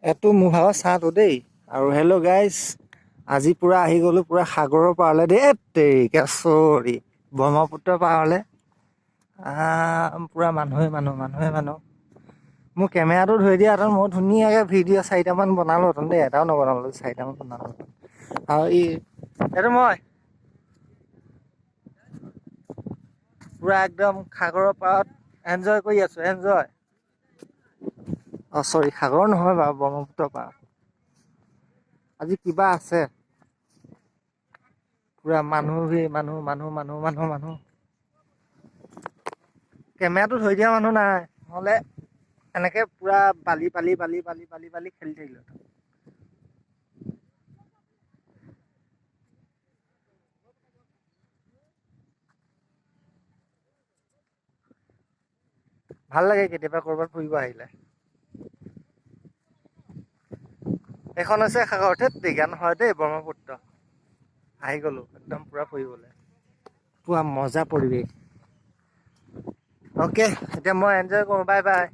এইটো মোৰ ভাগৰ ছাঁটো দেই। আৰু হেল্ল' গাইজ, আজি পুৰা আহি গ'লো পুৰা সাগৰৰ পাৰলৈ দেই। তেৰিকা চৰি ব্ৰহ্মপুত্ৰ পাৰলৈ পুৰা মানুহে। মোৰ কেমেৰাটো ধৰি দিয়া হেঁতেন মই ধুনীয়াকৈ ভিডিঅ' 4টামান বনালোহেঁতেন দেই। এটাও নবনালো, 4টামান বনালোহেঁতেন। আৰু এইটো মই পুৰা একদম সাগৰৰ পাৰত এনজয় কৰি আছো, এনজয়। চৰি সাগৰ নহয় বাৰু, ব্ৰহ্মপুত্ৰ পাৰ। আজি কিবা আছে, পুৰা মানুহ। কেমেৰাটো ধৰি দিয়া মানুহ নাই, নহ'লে এনেকে পুৰা বালি খেলি থাকিলো। ভাল লাগে কেতিয়াবা ক'ৰবাত ফুৰিব আহিলে। এইখন হৈছে সাগৰ, তেৰিকা নহয় দেই, ব্ৰহ্মপুত্ৰ। আহি গ'লো একদম পুৰা ফুৰিবলৈ, পুৰা মজা পৰিৱেশ। অ'কে, এতিয়া মই এনজয় কৰোঁ, বাই বাই।